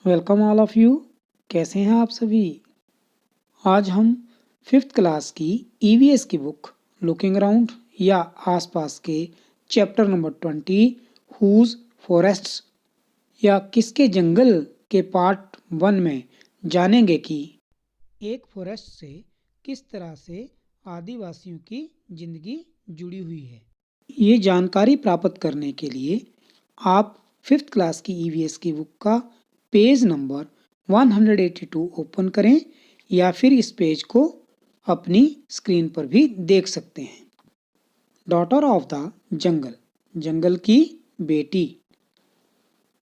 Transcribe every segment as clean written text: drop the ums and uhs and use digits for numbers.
Welcome all of you. कैसे हैं आप सभी। आज हम 5th क्लास की ईवीएस की बुक लुकिंग अराउंड या आसपास के चैप्टर नंबर 20 हुज फॉरेस्ट्स या किसके जंगल के पार्ट 1 में जानेंगे कि एक फॉरेस्ट से किस तरह से आदिवासियों की जिंदगी जुड़ी हुई है। ये जानकारी प्राप्त करने के लिए आप 5th क्लास की ईवीएस की बुक का पेज नंबर 182 ओपन करें या फिर इस पेज को अपनी स्क्रीन पर भी देख सकते हैं। डॉटर ऑफ द जंगल, जंगल की बेटी।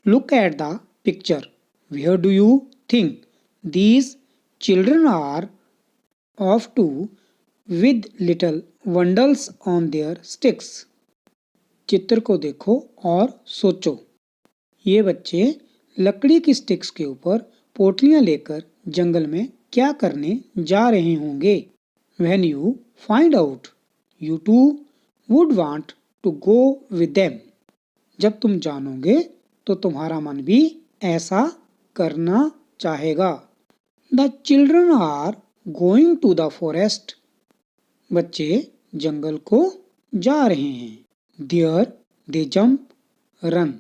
Look at the picture, where do you think these children are off to with little bundles on their sticks. चित्र को देखो और सोचो, ये बच्चे लकड़ी की स्टिक्स के ऊपर पोटलियां लेकर जंगल में क्या करने जा रहे होंगे। When you find out, you too would want to go with them. जब तुम जानोगे तो तुम्हारा मन भी ऐसा करना चाहेगा। The children are going to the forest. बच्चे जंगल को जा रहे हैं। There they jump, run,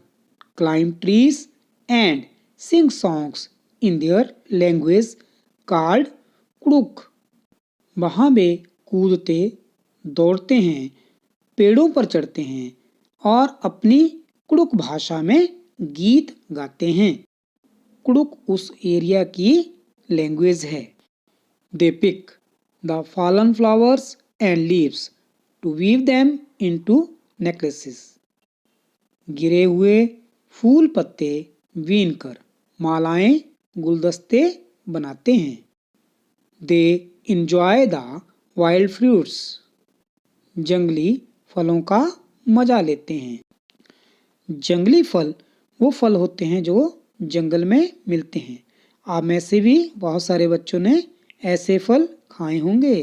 climb trees and sing songs in their language called Kurukh. वहाँ वे कूदते, दौड़ते हैं, पेड़ों पर चढ़ते हैं और अपनी कुड़ुक भाषा में गीत गाते हैं। कुड़ुक उस एरिया की लैंग्वेज है। They pick the fallen flowers and leaves to weave them into necklaces. गिरे हुए फूल पत्ते बीन कर मालाएं, गुलदस्ते बनाते हैं। They enjoy the wild fruits. जंगली फलों का मजा लेते हैं। जंगली फल वो फल होते हैं जो जंगल में मिलते हैं। आप में से भी बहुत सारे बच्चों ने ऐसे फल खाए होंगे।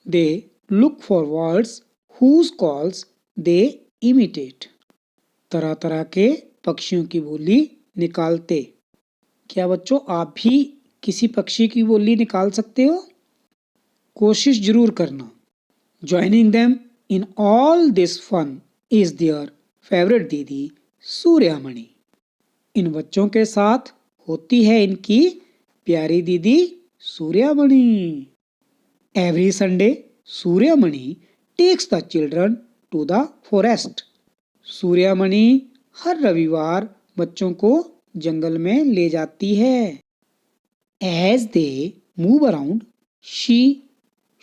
They look for words whose calls they imitate. तरह तरह के पक्षियों की बोली निकालते। क्या बच्चों आप भी किसी पक्षी की बोली निकाल सकते हो? कोशिश जरूर करना। Joining them in all this fun is their favorite दीदी सूर्यमणि। इन बच्चों के साथ होती है इनकी प्यारी दीदी Suryamani. Every Sunday, Suryamani takes the children to the forest. Suryamani हर रविवार बच्चों को जंगल में ले जाती है। As they move around, she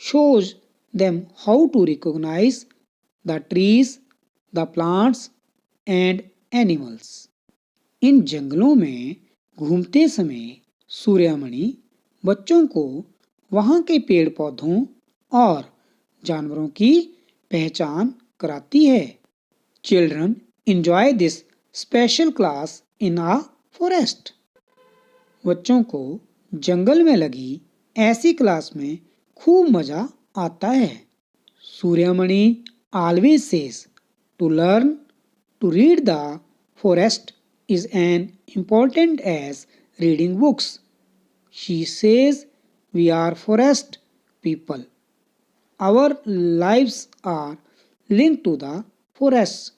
shows them how to recognize the trees, the plants and animals. इन जंगलों में घूमते समय सूर्यमणि बच्चों को वहाँ के पेड़ पौधों और जानवरों की पहचान कराती है। Children enjoy this special class in a forest. बच्चों को जंगल में लगी ऐसी क्लास में खूब मजा आता है। Suryamani always says to learn to read the forest is as important as reading books. She says we are forest people. Our lives are linked to the forests.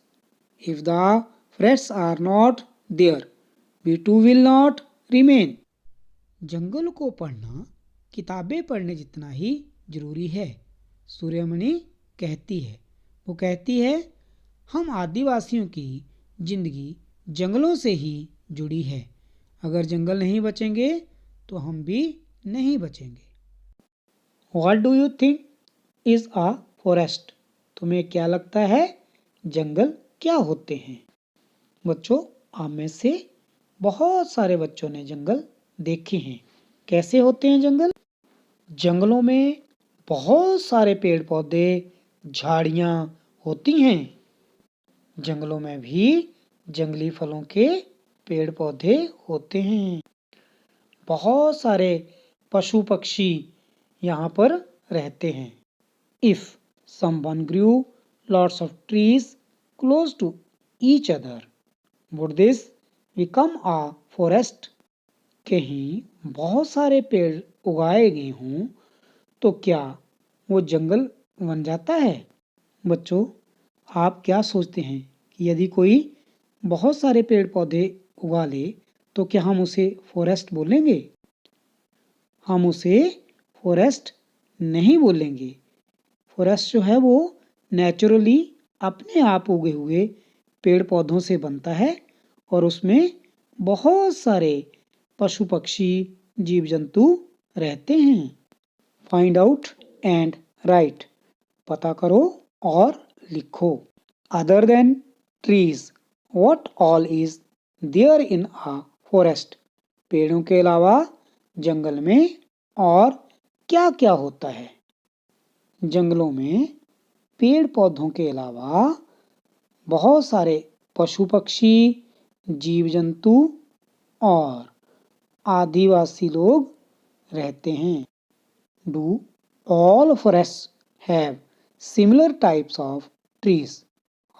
If the forests are not there, we too will not remain. जंगल को पढ़ना किताबें पढ़ने जितना ही जरूरी है, सूर्यमणि कहती है। वो कहती है हम आदिवासियों की जिंदगी जंगलों से ही जुड़ी है। अगर जंगल नहीं बचेंगे तो हम भी नहीं बचेंगे। What do you think is a forest? तुम्हें क्या लगता है जंगल क्या होते हैं? बच्चों आप में से बहुत सारे बच्चों ने जंगल देखे हैं। कैसे होते हैं जंगल? जंगलों में बहुत सारे पेड़ पौधे, झाड़ियाँ होती हैं। जंगलों में भी जंगली फलों के पेड़ पौधे होते हैं। बहुत सारे पशु पक्षी यहाँ पर रहते हैं। If someone grew lots of trees close to each other, would this become a forest? कहीं बहुत सारे पेड़ उगाए गए हों तो क्या वो जंगल बन जाता है? बच्चों, आप क्या सोचते हैं कि यदि कोई बहुत सारे पेड़ पौधे उगा ले तो क्या हम उसे फॉरेस्ट बोलेंगे? हम उसे फॉरेस्ट नहीं बोलेंगे। फॉरेस्ट जो है वो नेचुरली अपने आप उगे हुए पेड़ पौधों से बनता है और उसमें बहुत सारे पशु पक्षी जीव जंतु रहते हैं। Find out and write. पता करो और लिखो। Other than trees, what all is there in a forest? पेड़ों के अलावा जंगल में और क्या क्या होता है? जंगलों में पेड़ पौधों के अलावा बहुत सारे पशु पक्षी जीव जंतु और आदिवासी लोग रहते हैं। Do all forests have similar types of trees?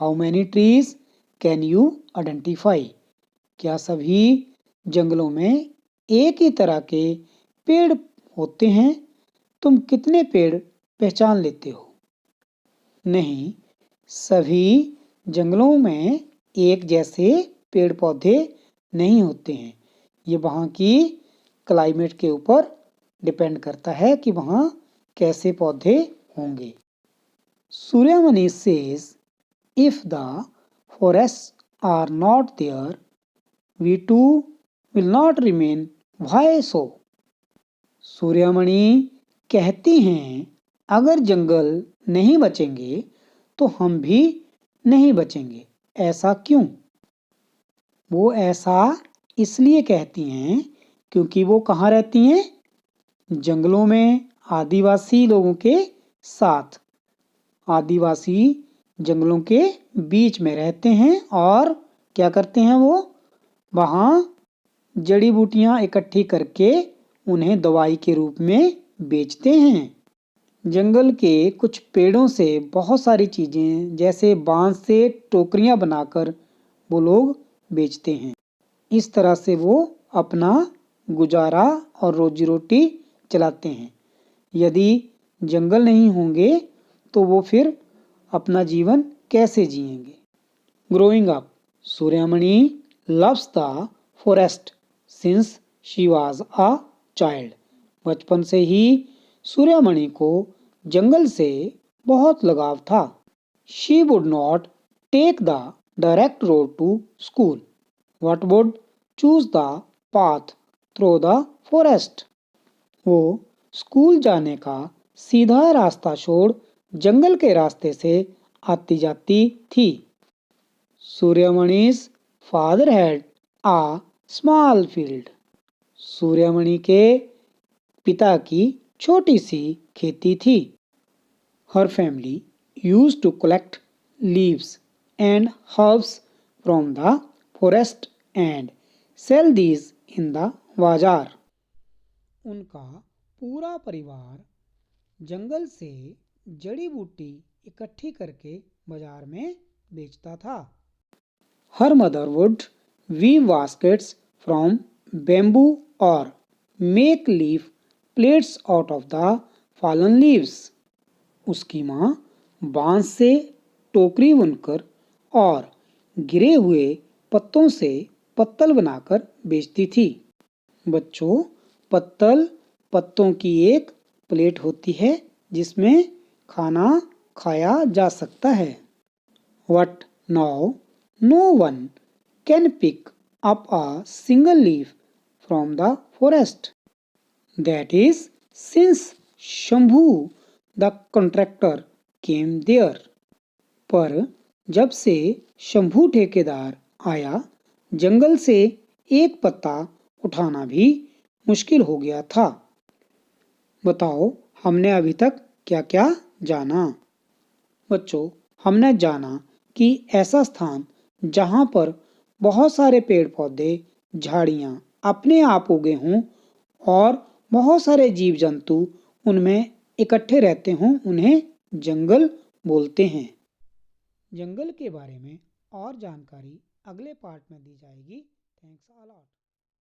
How many trees can you identify? क्या सभी जंगलों में एक ही तरह के पेड़ होते हैं? तुम कितने पेड़ पहचान लेते हो? नहीं, सभी जंगलों में एक जैसे पेड़ पौधे नहीं होते हैं। ये वहाँ की क्लाइमेट के ऊपर डिपेंड करता है कि वहाँ कैसे पौधे होंगे। Suryamani says, if the forests are not there, we too will not remain. Why so? Suryamani कहती हैं, अगर जंगल नहीं बचेंगे तो हम भी नहीं बचेंगे। ऐसा क्यों? वो ऐसा इसलिए कहती हैं क्योंकि वो कहाँ रहती हैं? जंगलों में आदिवासी लोगों के साथ। आदिवासी जंगलों के बीच में रहते हैं और क्या करते हैं वो? वहाँ जड़ी बूटियाँ इकट्ठी करके उन्हें दवाई के रूप में बेचते हैं। जंगल के कुछ पेड़ों से बहुत सारी चीज़ें जैसे बांस से टोकरियाँ बनाकर वो लोग बेचते हैं। इस तरह से वो अपना गुजारा और रोजी रोटी चलाते हैं। यदि जंगल नहीं होंगे तो वो फिर अपना जीवन कैसे जिएंगे? Growing up, Suryamani loves the forest since she was a child. बचपन से ही सूर्यमणि को जंगल से बहुत लगाव था। She would not take the direct road to school, but would choose the path through the forest. वो स्कूल जाने का सीधा रास्ता छोड़ जंगल के रास्ते से आती जाती थी। सूर्यमणि's father had a small field. Suryamani के पिता की छोटी सी खेती थी। Her family used to collect leaves and herbs from the forest and sell these in the बाजार। उनका पूरा परिवार जंगल से जड़ी बूटी इकट्ठी करके बाजार में बेचता था। Her mother would weave baskets from bamboo or make leaf plates out of the fallen leaves. उसकी माँ बांस से टोकरी बुनकर और गिरे हुए पत्तों से पत्तल बनाकर बेचती थी। बच्चों, पत्तल पत्तों की एक प्लेट होती है जिसमें खाना खाया जा सकता है। But now no one can pick up a single leaf from the forest. That is since Shambhu the contractor came there. पर जब से शंभू ठेकेदार आया, जंगल से एक पत्ता उठाना भी मुश्किल हो गया था। बताओ, हमने अभी तक क्या क्या जाना? बच्चों, हमने जाना कि ऐसा स्थान जहाँ पर बहुत सारे पेड़ पौधे झाड़ियाँ अपने आप उगे हों और बहुत सारे जीव जंतु उनमें इकट्ठे रहते हों, उन्हें जंगल बोलते हैं। जंगल के बारे में और जानकारी अगले पार्ट में दी जाएगी। Thanks a lot.